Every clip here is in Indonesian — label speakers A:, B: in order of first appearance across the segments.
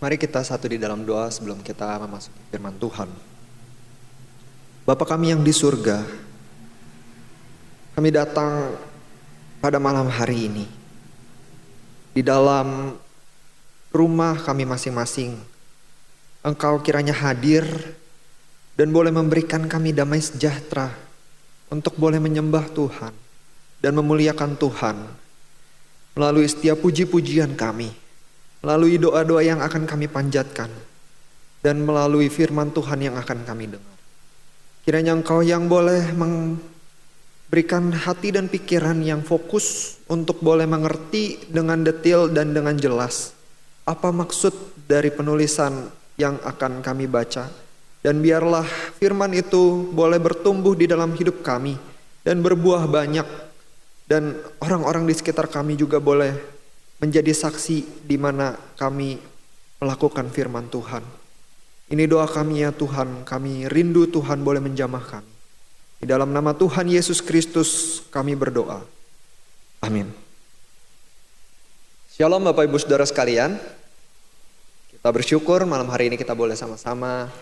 A: Mari kita satu di dalam doa sebelum kita memasuki firman Tuhan. Bapa kami yang di surga, kami datang pada malam hari ini. Di dalam rumah kami masing-masing, Engkau kiranya hadir dan boleh memberikan kami damai sejahtera untuk boleh menyembah Tuhan dan memuliakan Tuhan melalui setiap puji-pujian kami, melalui doa-doa yang akan kami panjatkan, dan melalui firman Tuhan yang akan kami dengar. Kiranya Engkau yang boleh memberikan hati dan pikiran yang fokus untuk boleh mengerti dengan detail dan dengan jelas apa maksud dari penulisan yang akan kami baca. Dan biarlah firman itu boleh bertumbuh di dalam hidup kami dan berbuah banyak. Dan orang-orang di sekitar kami juga boleh menjadi saksi di mana kami melakukan firman Tuhan. Ini doa kami ya Tuhan, kami rindu Tuhan boleh menjamah kami. Di dalam nama Tuhan Yesus Kristus kami berdoa. Amin. Shalom Bapak Ibu Saudara sekalian. Kita bersyukur malam hari ini kita boleh sama-sama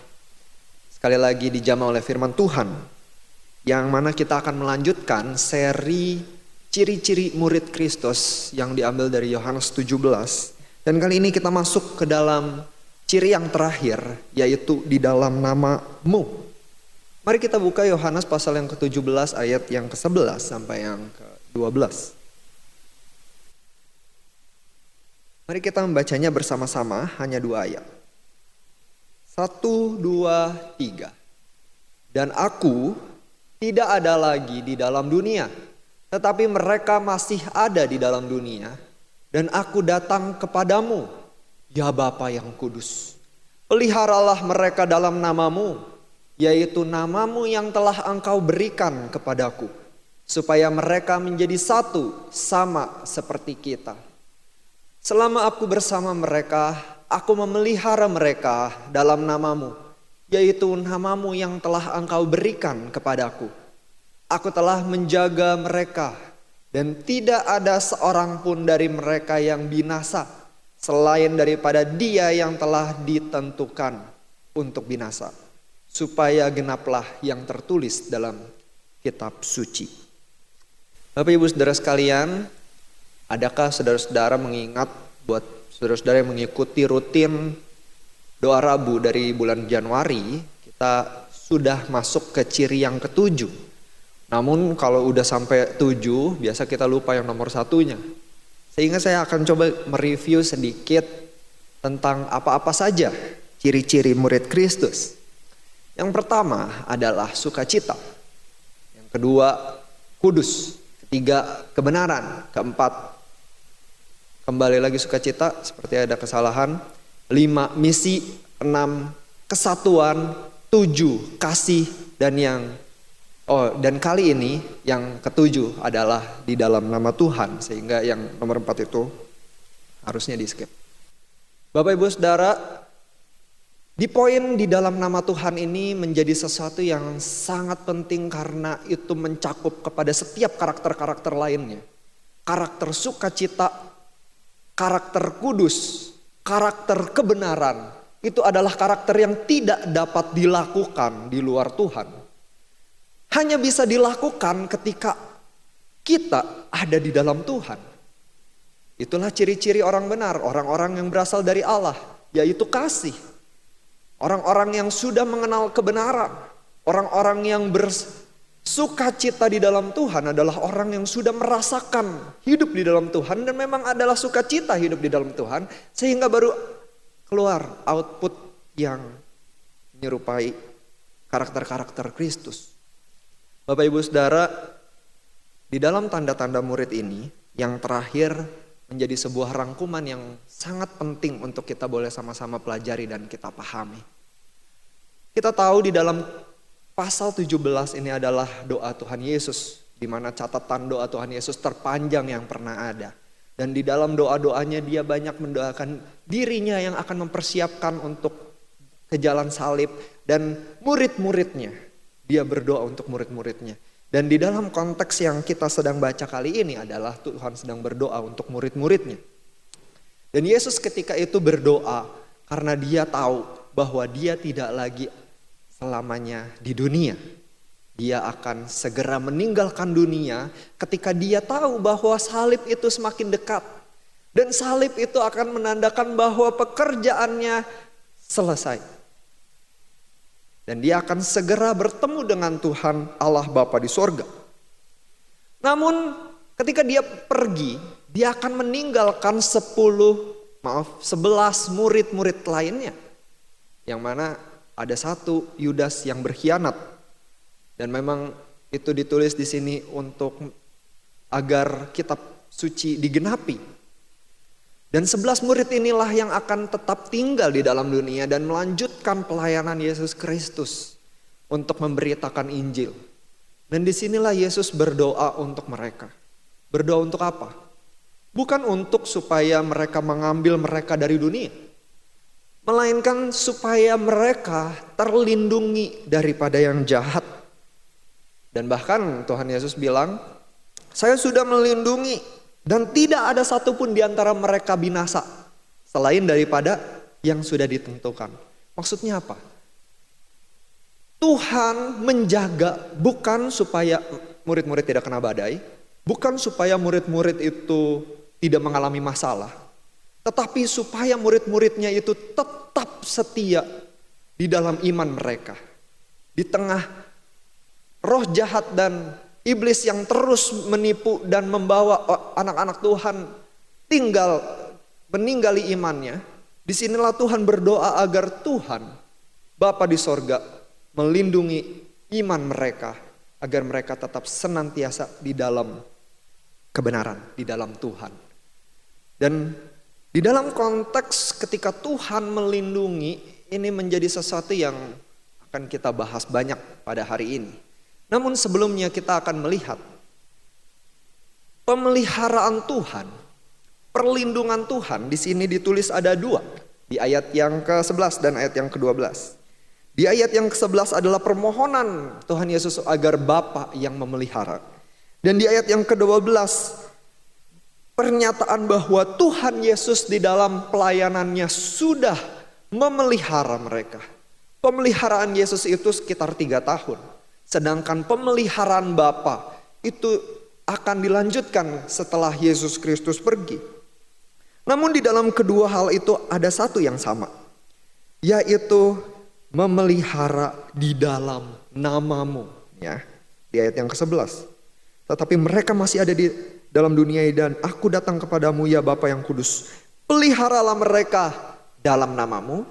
A: sekali lagi dijamah oleh firman Tuhan. Yang mana kita akan melanjutkan seri ciri-ciri murid Kristus yang diambil dari Yohanes 17. Dan kali ini kita masuk ke dalam ciri yang terakhir, yaitu di dalam namamu. Mari kita buka Yohanes pasal yang ke-17 ayat yang ke-11 sampai yang ke-12. Mari kita membacanya bersama-sama, hanya 2 ayat. 1, 2, 3. Dan aku tidak ada lagi di dalam dunia, tetapi mereka masih ada di dalam dunia. Dan aku datang kepadamu, ya Bapa yang kudus. Peliharalah mereka dalam namamu, yaitu namamu yang telah engkau berikan kepadaku, supaya mereka menjadi satu sama seperti kita. Selama aku bersama mereka, aku memelihara mereka dalam namamu, yaitu namamu yang telah engkau berikan kepadaku. Aku telah menjaga mereka, dan tidak ada seorang pun dari mereka yang binasa, selain daripada dia yang telah ditentukan untuk binasa, supaya genaplah yang tertulis dalam kitab suci. Bapak Ibu Saudara sekalian, adakah saudara-saudara mengingat buat saudara-saudara yang mengikuti rutin doa Rabu dari bulan Januari, kita sudah masuk ke ciri yang ke-7. Namun kalau udah sampai 7, biasa kita lupa yang nomor 1-nya. Sehingga saya akan coba mereview sedikit tentang apa-apa saja ciri-ciri murid Kristus. Yang pertama adalah sukacita. Yang kedua, kudus. Ketiga, kebenaran. Keempat, kembali lagi sukacita, seperti ada kesalahan. 5, misi. 6, kesatuan. 7, kasih. Dan kali ini yang ke-7 adalah di dalam nama Tuhan. Sehingga yang nomor 4 itu harusnya di skip. Bapak Ibu Saudara, di poin di dalam nama Tuhan ini menjadi sesuatu yang sangat penting karena itu mencakup kepada setiap karakter-karakter lainnya. Karakter sukacita, karakter kudus, karakter kebenaran. Itu adalah karakter yang tidak dapat dilakukan di luar Tuhan. Hanya bisa dilakukan ketika kita ada di dalam Tuhan. Itulah ciri-ciri orang benar, orang-orang yang berasal dari Allah, yaitu kasih. Orang-orang yang sudah mengenal kebenaran, orang-orang yang bersukacita di dalam Tuhan adalah orang yang sudah merasakan hidup di dalam Tuhan dan memang adalah sukacita hidup di dalam Tuhan, sehingga baru keluar output yang menyerupai karakter-karakter Kristus. Bapak Ibu Saudara, di dalam tanda-tanda murid ini yang terakhir menjadi sebuah rangkuman yang sangat penting untuk kita boleh sama-sama pelajari dan kita pahami. Kita tahu di dalam pasal 17 ini adalah doa Tuhan Yesus, di mana catatan doa Tuhan Yesus terpanjang yang pernah ada. Dan di dalam doa-doanya dia banyak mendoakan dirinya yang akan mempersiapkan untuk ke jalan salib dan murid-muridnya. Dia berdoa untuk murid-muridnya. Dan di dalam konteks yang kita sedang baca kali ini adalah Tuhan sedang berdoa untuk murid-muridnya. Dan Yesus ketika itu berdoa Karena dia tahu bahwa dia tidak lagi selamanya di dunia. Dia akan segera meninggalkan dunia ketika dia tahu bahwa salib itu semakin dekat. Dan salib itu akan menandakan bahwa pekerjaannya selesai. Dan dia akan segera bertemu dengan Tuhan Allah Bapa di sorga. Namun ketika dia pergi, dia akan meninggalkan 11 murid-murid lainnya. Yang mana ada satu Yudas yang berkhianat. Dan memang itu ditulis di sini untuk agar kitab suci digenapi. Dan 11 murid inilah yang akan tetap tinggal di dalam dunia dan melanjutkan pelayanan Yesus Kristus untuk memberitakan Injil. Dan disinilah Yesus berdoa untuk mereka. Berdoa untuk apa? Bukan untuk supaya mereka mengambil mereka dari dunia. Melainkan supaya mereka terlindungi daripada yang jahat. Dan bahkan Tuhan Yesus bilang, saya sudah melindungi dan tidak ada satupun di antara mereka binasa. Selain daripada yang sudah ditentukan. Maksudnya apa? Tuhan menjaga bukan supaya murid-murid tidak kena badai. Bukan supaya murid-murid itu tidak mengalami masalah. Tetapi supaya murid-muridnya itu tetap setia di dalam iman mereka. Di tengah roh jahat dan iblis yang terus menipu dan membawa anak-anak Tuhan meninggali imannya. Disinilah Tuhan berdoa agar Tuhan Bapa di sorga melindungi iman mereka. Agar mereka tetap senantiasa di dalam kebenaran, di dalam Tuhan. Dan di dalam konteks ketika Tuhan melindungi, ini menjadi sesuatu yang akan kita bahas banyak pada hari ini. Namun sebelumnya kita akan melihat pemeliharaan Tuhan, perlindungan Tuhan. Di sini ditulis ada 2, di ayat yang ke-11 dan ayat yang ke-12. Di ayat yang ke-11 adalah permohonan Tuhan Yesus agar Bapa yang memelihara. Dan di ayat yang ke-12 pernyataan bahwa Tuhan Yesus di dalam pelayanannya sudah memelihara mereka. Pemeliharaan Yesus itu sekitar 3 tahun. Sedangkan pemeliharaan Bapa itu akan dilanjutkan setelah Yesus Kristus pergi. Namun di dalam kedua hal itu ada satu yang sama. Yaitu memelihara di dalam namamu. Ya, di ayat yang ke-11. Tetapi mereka masih ada di dalam dunia dan aku datang kepadamu ya Bapa yang kudus. Peliharalah mereka dalam namamu.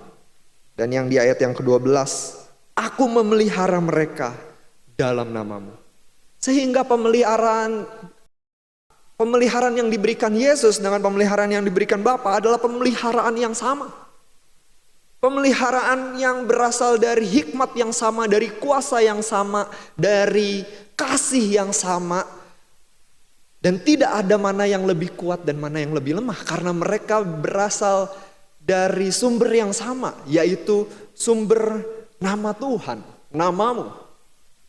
A: Dan yang di ayat yang ke-12. Aku memelihara mereka dalam namamu. Sehingga pemeliharaan yang diberikan Yesus dengan pemeliharaan yang diberikan Bapa adalah pemeliharaan yang sama. Pemeliharaan yang berasal dari hikmat yang sama, dari kuasa yang sama, dari kasih yang sama. Dan tidak ada mana yang lebih kuat dan mana yang lebih lemah. Karena mereka berasal dari sumber yang sama, yaitu sumber nama Tuhan, namamu.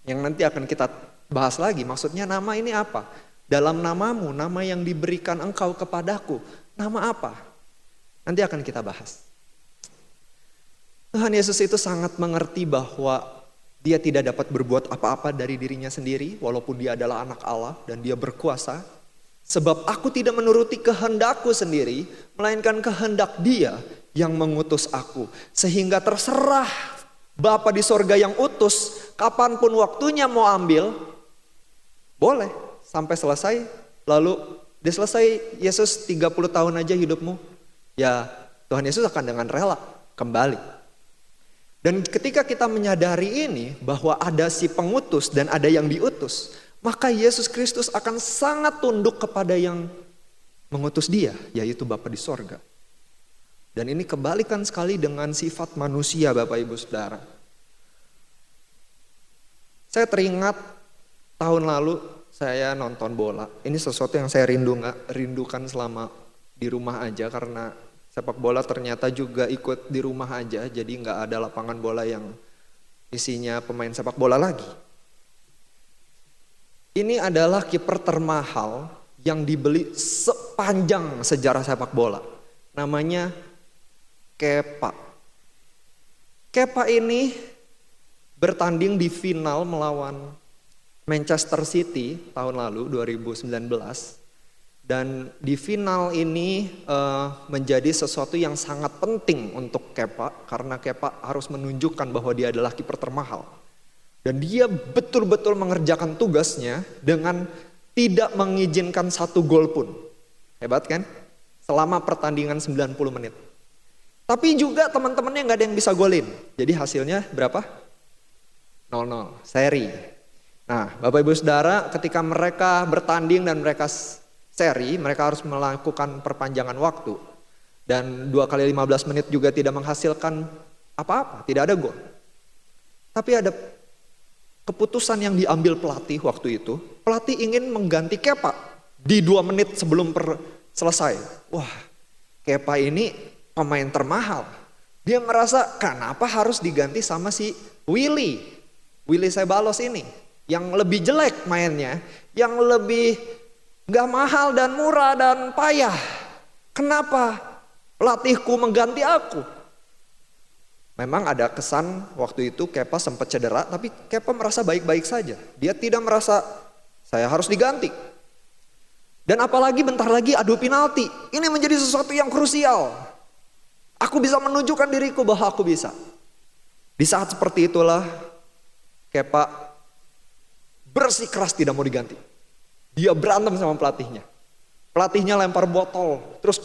A: Yang nanti akan kita bahas lagi, maksudnya nama ini apa? Dalam namamu, nama yang diberikan engkau kepadaku, nama apa? Nanti akan kita bahas. Tuhan Yesus itu sangat mengerti bahwa dia tidak dapat berbuat apa-apa dari dirinya sendiri, walaupun dia adalah anak Allah dan dia berkuasa. Sebab aku tidak menuruti kehendakku sendiri, melainkan kehendak Dia yang mengutus aku. Sehingga terserah Bapa di sorga yang utus, kapanpun waktunya mau ambil, boleh sampai selesai. Lalu dia selesai, Yesus 30 tahun aja hidupmu, ya Tuhan Yesus akan dengan rela kembali. Dan ketika kita menyadari ini bahwa ada si pengutus dan ada yang diutus, maka Yesus Kristus akan sangat tunduk kepada yang mengutus dia, yaitu Bapa di sorga. Dan ini kebalikan sekali dengan sifat manusia Bapak Ibu Saudara. Saya teringat tahun lalu saya nonton bola. Ini sesuatu yang saya rindukan selama di rumah aja karena sepak bola ternyata juga ikut di rumah aja, jadi nggak ada lapangan bola yang isinya pemain sepak bola lagi. Ini adalah kiper termahal yang dibeli sepanjang sejarah sepak bola. Namanya Kepa. Kepa ini bertanding di final melawan Manchester City tahun lalu 2019. Dan di final ini menjadi sesuatu yang sangat penting untuk Kepa, karena Kepa harus menunjukkan bahwa dia adalah kiper termahal. Dan dia betul-betul mengerjakan tugasnya dengan tidak mengizinkan satu gol pun. Hebat kan? Selama pertandingan 90 menit. Tapi juga teman-temannya nggak ada yang bisa golin. Jadi hasilnya berapa? 0-0, seri. Nah, Bapak Ibu Saudara, ketika mereka bertanding dan mereka seri, mereka harus melakukan perpanjangan waktu. Dan 2 kali 15 menit juga tidak menghasilkan apa-apa, tidak ada gol. Tapi ada keputusan yang diambil pelatih waktu itu. Pelatih ingin mengganti Kepa di 2 menit sebelum selesai. Wah, Kepa ini pemain termahal. Dia merasa kenapa harus diganti sama si Willy Ceballos ini. Yang lebih jelek mainnya, yang lebih gak mahal dan murah dan payah. Kenapa pelatihku mengganti aku? Memang ada kesan waktu itu Kepa sempat cedera, tapi Kepa merasa baik-baik saja. Dia tidak merasa saya harus diganti. Dan apalagi bentar lagi adu penalti. Ini menjadi sesuatu yang krusial. Aku bisa menunjukkan diriku bahwa aku bisa. Di saat seperti itulah Kepa bersikeras tidak mau diganti. Dia berantem sama pelatihnya. Pelatihnya lempar botol, terus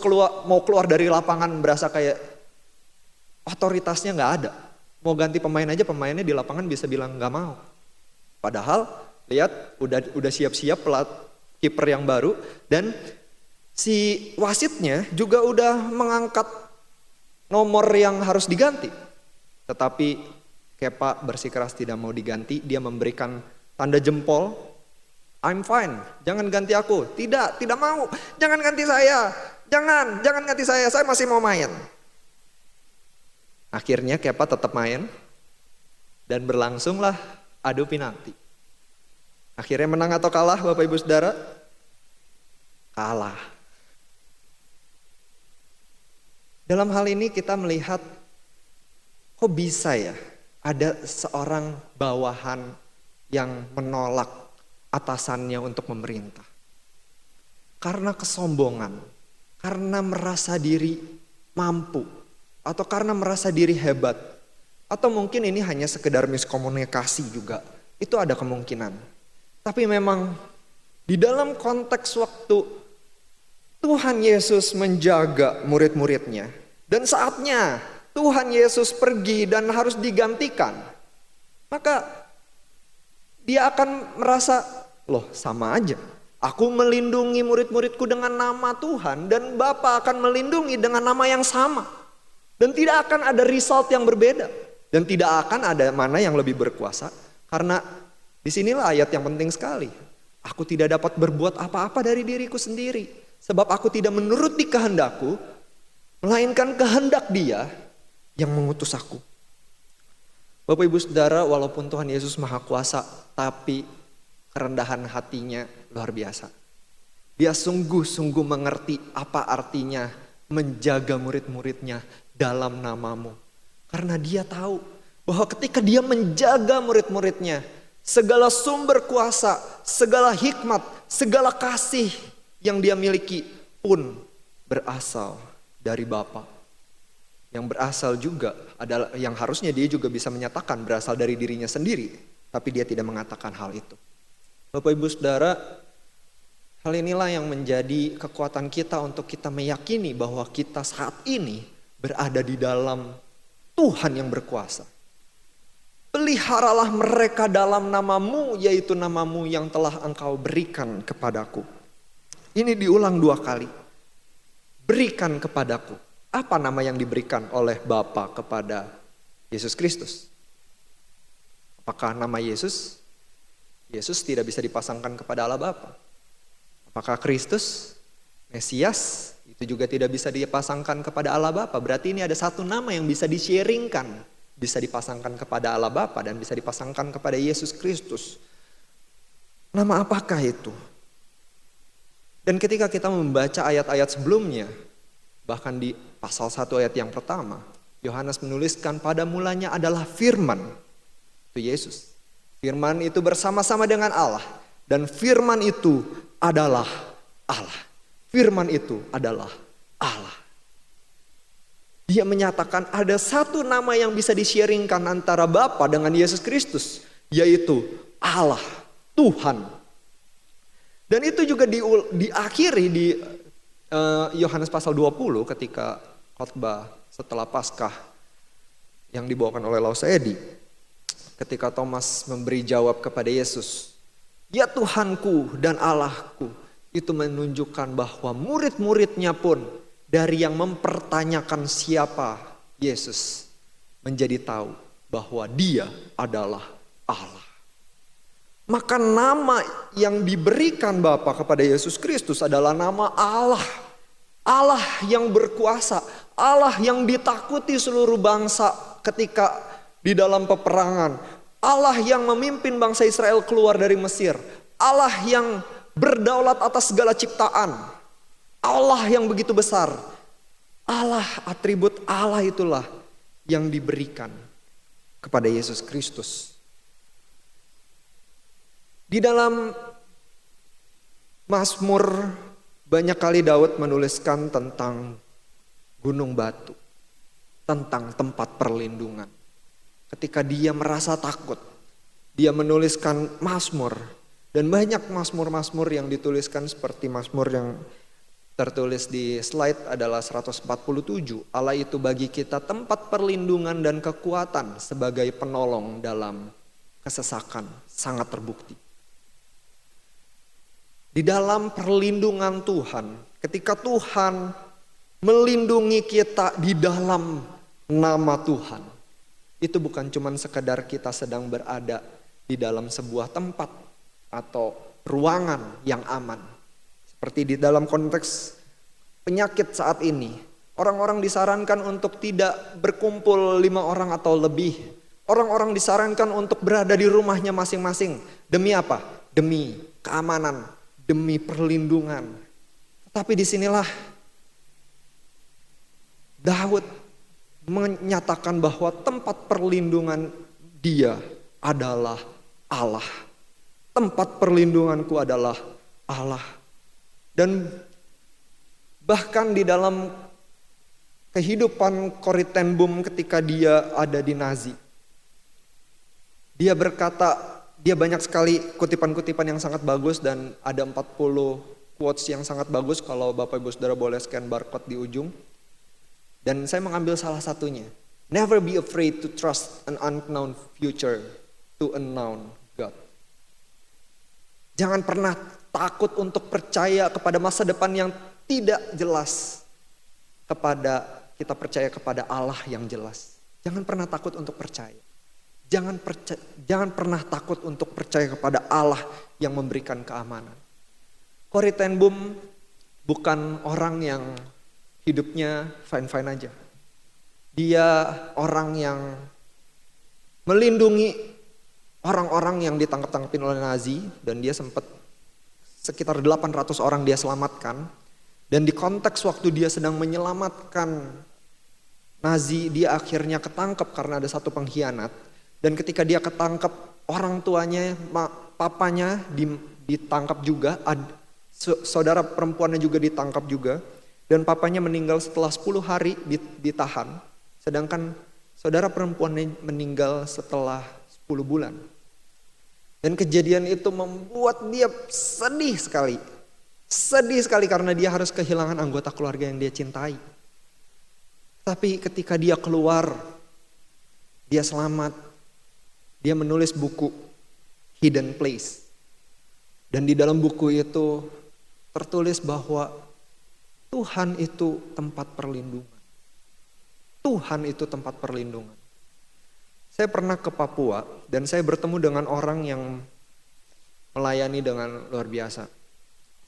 A: mau keluar dari lapangan berasa kayak otoritasnya nggak ada. Mau ganti pemain aja, pemainnya di lapangan bisa bilang nggak mau. Padahal lihat udah siap-siap kiper yang baru, dan si wasitnya juga udah mengangkat nomor yang harus diganti. Tetapi Kepa bersikeras tidak mau diganti. Dia memberikan tanda jempol. I'm fine, jangan ganti aku. Tidak mau, jangan ganti saya. Jangan ganti saya masih mau main. Akhirnya Kepa tetap main. Dan berlangsunglah adu penalti. Akhirnya menang atau kalah Bapak Ibu Saudara? Kalah. Dalam hal ini kita melihat, kok bisa ya ada seorang bawahan yang menolak atasannya untuk memerintah. Karena kesombongan, karena merasa diri mampu, atau karena merasa diri hebat, atau mungkin ini hanya sekedar miskomunikasi juga, itu ada kemungkinan. Tapi memang di dalam konteks waktu Tuhan Yesus menjaga murid-muridnya, dan saatnya Tuhan Yesus pergi dan harus digantikan, maka dia akan merasa, loh sama aja. Aku melindungi murid-muridku dengan nama Tuhan, dan Bapa akan melindungi dengan nama yang sama. Dan tidak akan ada result yang berbeda. Dan tidak akan ada mana yang lebih berkuasa. Karena disinilah ayat yang penting sekali. Aku tidak dapat berbuat apa-apa dari diriku sendiri. Sebab aku tidak menuruti kehendakku, melainkan kehendak Dia yang mengutus aku. Bapak Ibu Saudara, walaupun Tuhan Yesus Maha Kuasa, tapi kerendahan hatinya luar biasa. Dia sungguh-sungguh mengerti apa artinya menjaga murid-muridnya dalam namamu. Karena dia tahu bahwa ketika dia menjaga murid-muridnya, segala sumber kuasa, segala hikmat, segala kasih yang dia miliki pun berasal dari Bapa. Yang berasal juga adalah yang harusnya dia juga bisa menyatakan berasal dari dirinya sendiri. Tapi dia tidak mengatakan hal itu. Bapak Ibu Saudara, hal inilah yang menjadi kekuatan kita untuk kita meyakini bahwa kita saat ini berada di dalam Tuhan yang berkuasa. Peliharalah mereka dalam namamu, yaitu namamu yang telah engkau berikan kepadaku. Ini diulang 2 kali. Berikan kepadaku. Apa nama yang diberikan oleh Bapa kepada Yesus Kristus? Apakah nama Yesus? Yesus tidak bisa dipasangkan kepada Allah Bapa. Apakah Kristus, Mesias, itu juga tidak bisa dipasangkan kepada Allah Bapa? Berarti ini ada satu nama yang bisa di-sharingkan, bisa dipasangkan kepada Allah Bapa dan bisa dipasangkan kepada Yesus Kristus. Nama apakah itu? Dan ketika kita membaca ayat-ayat sebelumnya, bahkan di pasal 1 ayat yang pertama, Yohanes menuliskan pada mulanya adalah firman. Itu Yesus. Firman itu bersama-sama dengan Allah. Dan firman itu adalah Allah. Firman itu adalah Allah. Dia menyatakan ada satu nama yang bisa di-sharingkan antara Bapa dengan Yesus Kristus, yaitu Allah, Tuhan. Dan itu juga diakhiri di Yohanes pasal 20 ketika khotbah setelah Paskah yang dibawakan oleh Lausaedi. Ketika Thomas memberi jawab kepada Yesus, "Ya Tuhanku dan Allahku," itu menunjukkan bahwa murid-muridnya pun dari yang mempertanyakan siapa Yesus menjadi tahu bahwa dia adalah Allah. Maka nama yang diberikan Bapa kepada Yesus Kristus adalah nama Allah. Allah yang berkuasa, Allah yang ditakuti seluruh bangsa ketika di dalam peperangan. Allah yang memimpin bangsa Israel keluar dari Mesir. Allah yang berdaulat atas segala ciptaan. Allah yang begitu besar. Allah, atribut Allah itulah yang diberikan kepada Yesus Kristus. Di dalam Mazmur banyak kali Daud menuliskan tentang gunung batu, tentang tempat perlindungan. Ketika dia merasa takut, dia menuliskan Mazmur. Dan banyak Mazmur-Mazmur yang dituliskan seperti Mazmur yang tertulis di slide adalah 147. Allah itu bagi kita tempat perlindungan dan kekuatan sebagai penolong dalam kesesakan, sangat terbukti. Di dalam perlindungan Tuhan, ketika Tuhan melindungi kita di dalam nama Tuhan, itu bukan cuma sekedar kita sedang berada di dalam sebuah tempat atau ruangan yang aman. Seperti di dalam konteks penyakit saat ini, orang-orang disarankan untuk tidak berkumpul 5 orang atau lebih. Orang-orang disarankan untuk berada di rumahnya masing-masing. Demi apa? Demi keamanan, demi perlindungan. Tetapi disinilah Daud menyatakan bahwa tempat perlindungan dia adalah Allah. Tempat perlindunganku adalah Allah. Dan bahkan di dalam kehidupan Corrie ten Boom ketika dia ada di Nazi, dia berkata, dia banyak sekali kutipan-kutipan yang sangat bagus dan ada 40 quotes yang sangat bagus kalau Bapak Ibu Saudara boleh scan barcode di ujung. Dan saya mengambil salah satunya. Never be afraid to trust an unknown future to a known God. Jangan pernah takut untuk percaya kepada masa depan yang tidak jelas. Kita percaya kepada Allah yang jelas. Jangan pernah takut untuk percaya. Jangan pernah takut untuk percaya kepada Allah yang memberikan keamanan. Corrie ten Boom bukan orang yang hidupnya fine-fine aja. Dia orang yang melindungi orang-orang yang ditangkap-tangkapin oleh Nazi. Dan dia sempat sekitar 800 orang dia selamatkan. Dan di konteks waktu dia sedang menyelamatkan Nazi, dia akhirnya ketangkep karena ada satu pengkhianat. Dan ketika dia ketangkep, orang tuanya, papanya ditangkap juga, saudara perempuannya juga ditangkap juga. Dan papanya meninggal setelah 10 hari ditahan, sedangkan saudara perempuannya meninggal setelah 10 bulan. Dan kejadian itu membuat dia sedih sekali. Sedih sekali karena dia harus kehilangan anggota keluarga yang dia cintai. Tapi ketika dia keluar, dia selamat. Dia menulis buku Hidden Place. Dan di dalam buku itu tertulis bahwa Tuhan itu tempat perlindungan. Tuhan itu tempat perlindungan. Saya pernah ke Papua dan saya bertemu dengan orang yang melayani dengan luar biasa.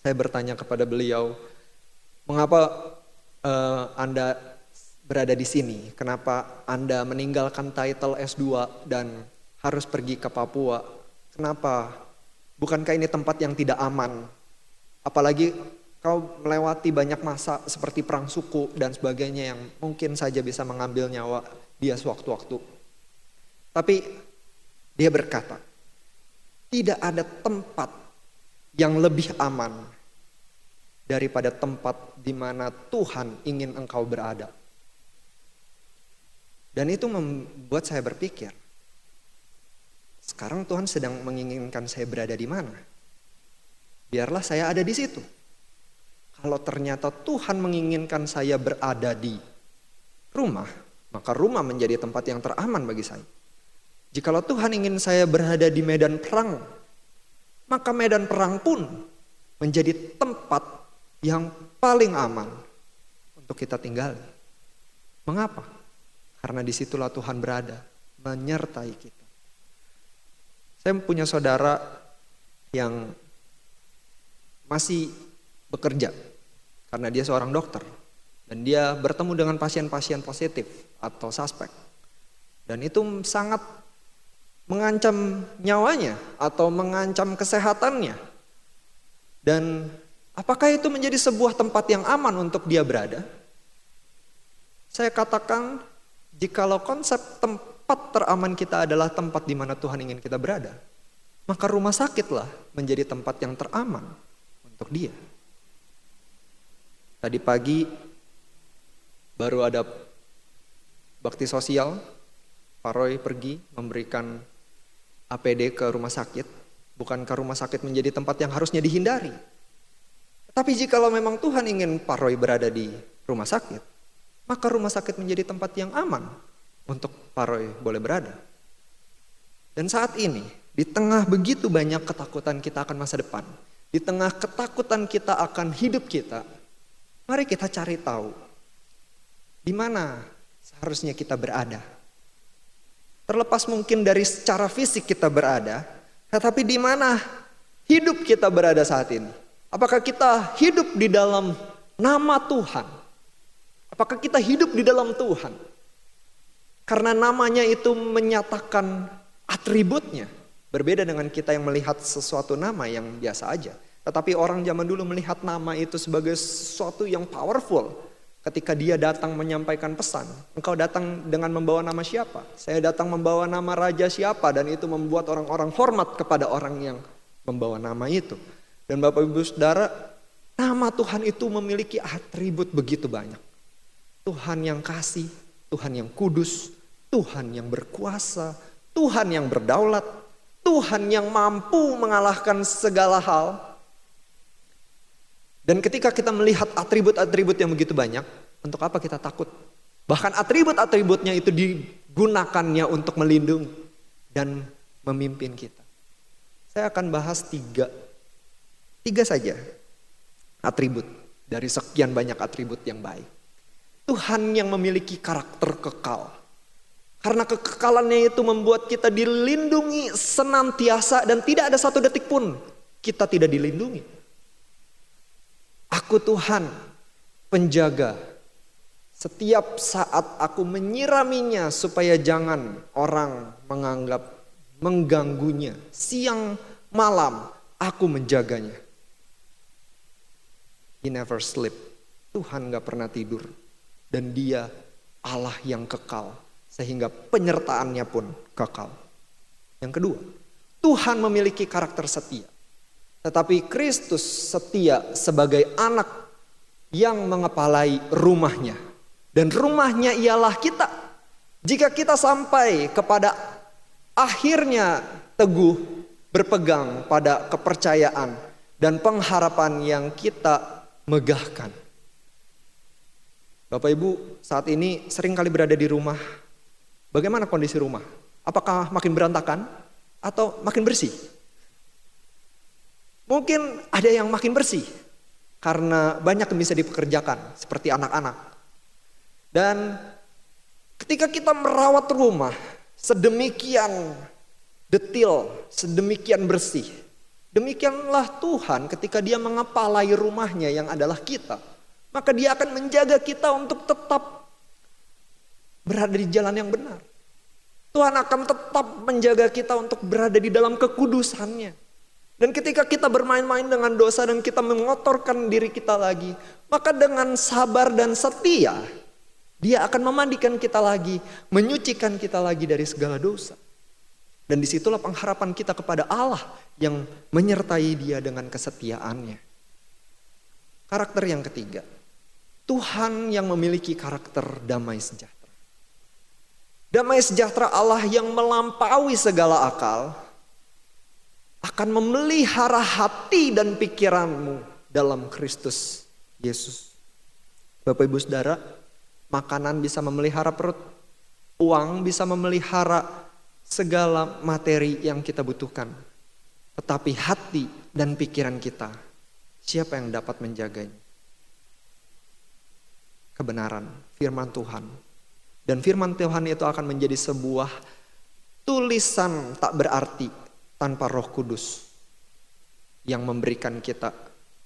A: Saya bertanya kepada beliau, mengapa Anda berada di sini? Kenapa Anda meninggalkan title S2 dan harus pergi ke Papua? Kenapa? Bukankah ini tempat yang tidak aman? Apalagi kau melewati banyak masa seperti perang suku dan sebagainya yang mungkin saja bisa mengambil nyawa dia sewaktu-waktu. Tapi dia berkata, tidak ada tempat yang lebih aman daripada tempat di mana Tuhan ingin engkau berada. Dan itu membuat saya berpikir, sekarang Tuhan sedang menginginkan saya berada di mana? Biarlah saya ada di situ. Kalau ternyata Tuhan menginginkan saya berada di rumah, maka rumah menjadi tempat yang teraman bagi saya. Jikalau Tuhan ingin saya berada di medan perang, maka medan perang pun menjadi tempat yang paling aman untuk kita tinggali. Mengapa? Karena disitulah Tuhan berada, menyertai kita. Saya punya saudara yang masih bekerja karena dia seorang dokter. Dan dia bertemu dengan pasien-pasien positif atau suspek. Dan itu sangat mengancam nyawanya atau mengancam kesehatannya. Dan apakah itu menjadi sebuah tempat yang aman untuk dia berada? Saya katakan, jikalau konsep tempat teraman kita adalah tempat di mana Tuhan ingin kita berada, maka rumah sakitlah menjadi tempat yang teraman untuk dia. Tadi pagi baru ada bakti sosial, Pak Roy pergi memberikan APD ke rumah sakit. Bukankah rumah sakit menjadi tempat yang harusnya dihindari? Tapi jikalau memang Tuhan ingin Pak Roy berada di rumah sakit, maka rumah sakit menjadi tempat yang aman untuk Pak Roy boleh berada. Dan saat ini, di tengah begitu banyak ketakutan kita akan masa depan, di tengah ketakutan kita akan hidup kita, mari kita cari tahu di mana seharusnya kita berada. Terlepas mungkin dari secara fisik kita berada, tetapi di mana hidup kita berada saat ini. Apakah kita hidup di dalam nama Tuhan? Apakah kita hidup di dalam Tuhan? Karena namanya itu menyatakan atributnya. Berbeda dengan kita yang melihat sesuatu nama yang biasa aja. Tetapi orang zaman dulu melihat nama itu sebagai sesuatu yang powerful. Ketika dia datang menyampaikan pesan, engkau datang dengan membawa nama siapa? Saya datang membawa nama raja siapa, dan itu membuat orang-orang hormat kepada orang yang membawa nama itu. Dan Bapak Ibu Saudara, nama Tuhan itu memiliki atribut begitu banyak. Tuhan yang kasih, Tuhan yang kudus, Tuhan yang berkuasa, Tuhan yang berdaulat, Tuhan yang mampu mengalahkan segala hal. Dan ketika kita melihat atribut-atribut yang begitu banyak, untuk apa kita takut? Bahkan atribut-atributnya itu digunakannya untuk melindungi dan memimpin kita. Saya akan bahas tiga saja atribut dari sekian banyak atribut yang baik. Tuhan yang memiliki karakter kekal. Karena kekekalannya itu membuat kita dilindungi senantiasa dan tidak ada satu detik pun kita tidak dilindungi. Aku Tuhan, penjaga. Setiap saat aku menyiraminya supaya jangan orang mengganggunya. Siang malam aku menjaganya. He never sleep. Tuhan gak pernah tidur. Dan dia Allah yang kekal. Sehingga penyertaannya pun kekal. Yang kedua, Tuhan memiliki karakter setia. Tetapi Kristus setia sebagai anak yang mengepalai rumahnya. Dan rumahnya ialah kita. Jika kita sampai kepada akhirnya teguh berpegang pada kepercayaan dan pengharapan yang kita megahkan. Bapak Ibu saat ini sering kali berada di rumah. Bagaimana kondisi rumah? Apakah makin berantakan atau makin bersih? Mungkin ada yang makin bersih karena banyak yang bisa dipekerjakan seperti anak-anak. Dan ketika kita merawat rumah sedemikian detil, sedemikian bersih, demikianlah Tuhan ketika dia mengepalai rumahnya yang adalah kita. Maka dia akan menjaga kita untuk tetap berada di jalan yang benar. Tuhan akan tetap menjaga kita untuk berada di dalam kekudusannya. Dan ketika kita bermain-main dengan dosa dan kita mengotorkan diri kita lagi, maka dengan sabar dan setia, Dia akan memandikan kita lagi, menyucikan kita lagi dari segala dosa. Dan disitulah pengharapan kita kepada Allah yang menyertai Dia dengan kesetiaannya. Karakter yang ketiga, Tuhan yang memiliki karakter damai sejahtera. Damai sejahtera Allah yang melampaui segala akal akan memelihara hati dan pikiranmu dalam Kristus Yesus. Bapak Ibu Saudara, makanan bisa memelihara perut, uang bisa memelihara segala materi yang kita butuhkan. Tetapi hati dan pikiran kita, siapa yang dapat menjaganya? Kebenaran, firman Tuhan. Dan firman Tuhan itu akan menjadi sebuah tulisan tak berarti tanpa Roh Kudus yang memberikan kita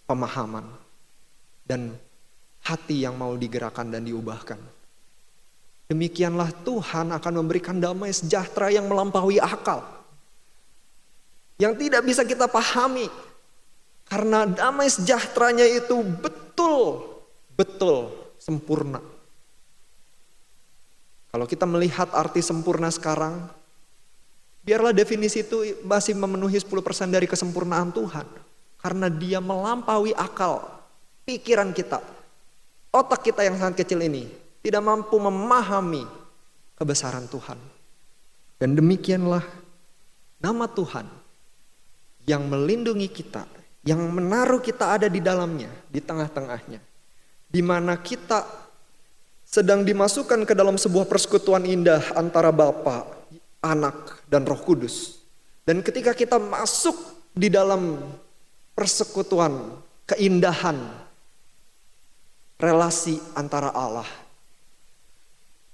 A: pemahaman dan hati yang mau digerakkan dan diubahkan. Demikianlah Tuhan akan memberikan damai sejahtera yang melampaui akal, yang tidak bisa kita pahami, karena damai sejahteranya itu betul sempurna. Kalau kita melihat arti sempurna sekarang, biarlah definisi itu masih memenuhi 10% dari kesempurnaan Tuhan. Karena Dia melampaui akal, pikiran kita. Otak kita yang sangat kecil ini tidak mampu memahami kebesaran Tuhan. Dan demikianlah nama Tuhan yang melindungi kita, yang menaruh kita ada di dalamnya, di tengah-tengahnya. Di mana kita sedang dimasukkan ke dalam sebuah persekutuan indah antara Bapa, Anak, dan Roh Kudus. Dan ketika kita masuk di dalam persekutuan, keindahan, relasi antara Allah,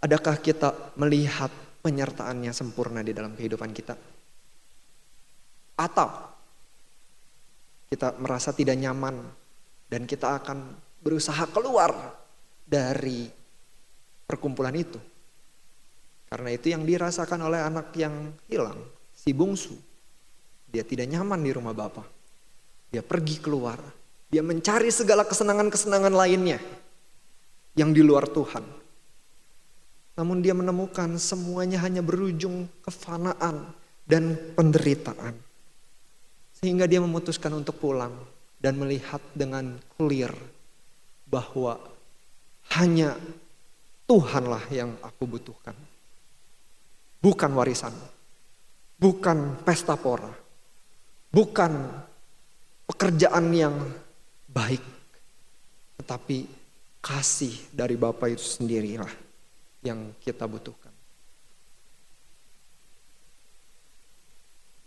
A: adakah kita melihat penyertaannya sempurna di dalam kehidupan kita? Atau kita merasa tidak nyaman dan kita akan berusaha keluar dari perkumpulan itu? Karena itu yang dirasakan oleh anak yang hilang, si bungsu. Dia tidak nyaman di rumah Bapa. Dia pergi keluar. Dia mencari segala kesenangan-kesenangan lainnya yang di luar Tuhan. Namun dia menemukan semuanya hanya berujung kefanaan dan penderitaan. Sehingga dia memutuskan untuk pulang dan melihat dengan clear bahwa hanya Tuhanlah yang aku butuhkan. Bukan warisan, bukan pesta pora, bukan pekerjaan yang baik, tetapi kasih dari Bapa itu sendirilah yang kita butuhkan.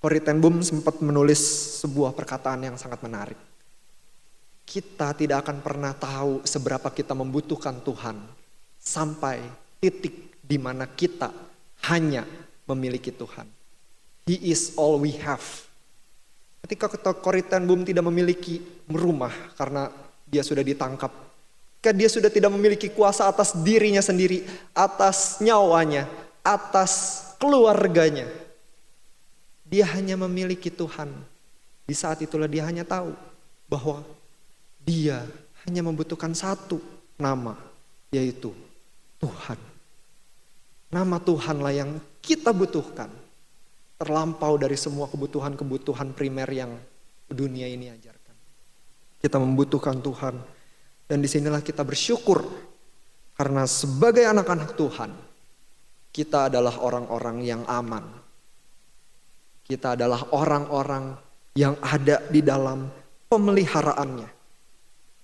A: Corrie ten Boom sempat menulis sebuah perkataan yang sangat menarik. Kita tidak akan pernah tahu seberapa kita membutuhkan Tuhan sampai titik di mana kita hanya memiliki Tuhan. He is all we have. Ketika Corrie ten Boom tidak memiliki rumah karena dia sudah ditangkap, ketika dia sudah tidak memiliki kuasa atas dirinya sendiri, atas nyawanya, atas keluarganya, dia hanya memiliki Tuhan. Di saat itulah dia hanya tahu bahwa dia hanya membutuhkan satu nama, yaitu Tuhan. Nama Tuhanlah yang kita butuhkan, terlampau dari semua kebutuhan-kebutuhan primer yang dunia ini ajarkan. Kita membutuhkan Tuhan, dan disinilah kita bersyukur karena sebagai anak-anak Tuhan, kita adalah orang-orang yang aman. Kita adalah orang-orang yang ada di dalam pemeliharaannya.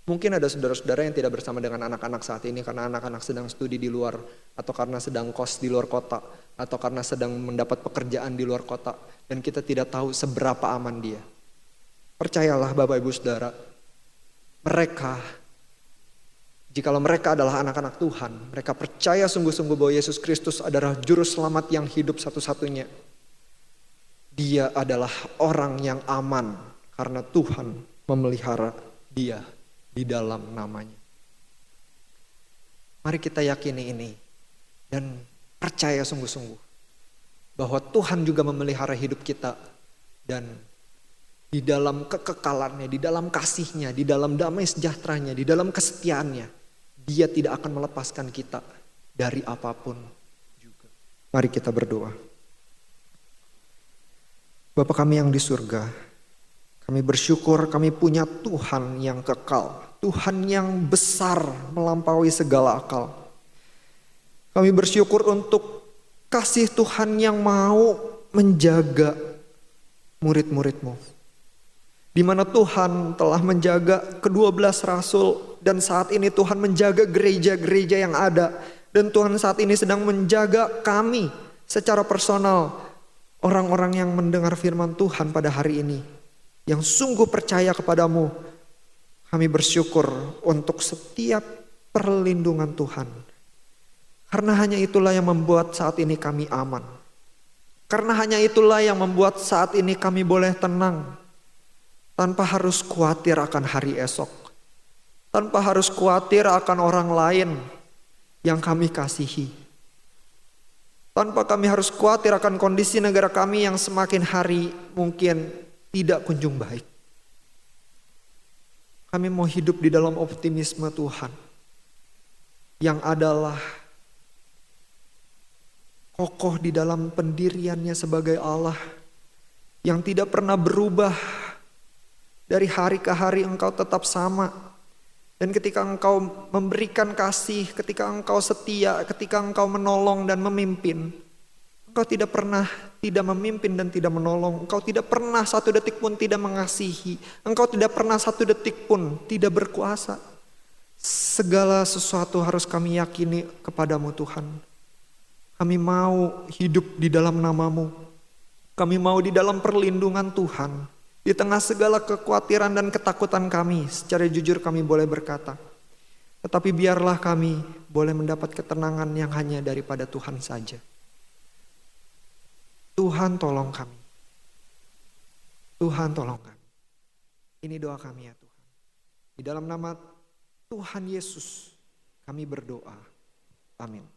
A: Mungkin ada saudara-saudara yang tidak bersama dengan anak-anak saat ini karena anak-anak sedang studi di luar, atau karena sedang kos di luar kota, atau karena sedang mendapat pekerjaan di luar kota, dan kita tidak tahu seberapa aman dia. Percayalah Bapak Ibu Saudara, mereka, jikalau mereka adalah anak-anak Tuhan, mereka percaya sungguh-sungguh bahwa Yesus Kristus adalah juru selamat yang hidup satu-satunya. Dia adalah orang yang aman karena Tuhan memelihara dia di dalam namanya. Mari kita yakini ini dan percaya sungguh-sungguh bahwa Tuhan juga memelihara hidup kita, dan di dalam kekekalannya, di dalam kasihnya, di dalam damai sejahteranya, di dalam kesetiaannya, Dia tidak akan melepaskan kita dari apapun juga. Mari kita berdoa. Bapa kami yang di surga, kami bersyukur kami punya Tuhan yang kekal, Tuhan yang besar melampaui segala akal. Kami bersyukur untuk kasih Tuhan yang mau menjaga murid-murid-Mu. Di mana Tuhan telah menjaga ke-12 rasul dan saat ini Tuhan menjaga gereja-gereja yang ada. Dan Tuhan saat ini sedang menjaga kami secara personal. Orang-orang yang mendengar firman Tuhan pada hari ini. Yang sungguh percaya kepadamu. Kami bersyukur untuk setiap perlindungan Tuhan. Karena hanya itulah yang membuat saat ini kami aman. Karena hanya itulah yang membuat saat ini kami boleh tenang. Tanpa harus khawatir akan hari esok. Tanpa harus khawatir akan orang lain yang kami kasihi. Tanpa kami harus khawatir akan kondisi negara kami yang semakin hari mungkin tidak kunjung baik. Kami mau hidup di dalam optimisme Tuhan. Yang adalah kokoh di dalam pendiriannya sebagai Allah. Yang tidak pernah berubah. Dari hari ke hari Engkau tetap sama. Dan ketika Engkau memberikan kasih, ketika Engkau setia, ketika Engkau menolong dan memimpin, Engkau tidak pernah tidak memimpin dan tidak menolong. Engkau tidak pernah satu detik pun tidak mengasihi. Engkau tidak pernah satu detik pun tidak berkuasa. Segala sesuatu harus kami yakini kepadamu Tuhan. Kami mau hidup di dalam nama-Mu. Kami mau di dalam perlindungan Tuhan. Di tengah segala kekhawatiran dan ketakutan kami, secara jujur kami boleh berkata, tetapi biarlah kami boleh mendapat ketenangan yang hanya daripada Tuhan saja. Tuhan tolong kami. Tuhan tolong kami. Ini doa kami ya Tuhan. Di dalam nama Tuhan Yesus kami berdoa. Amin.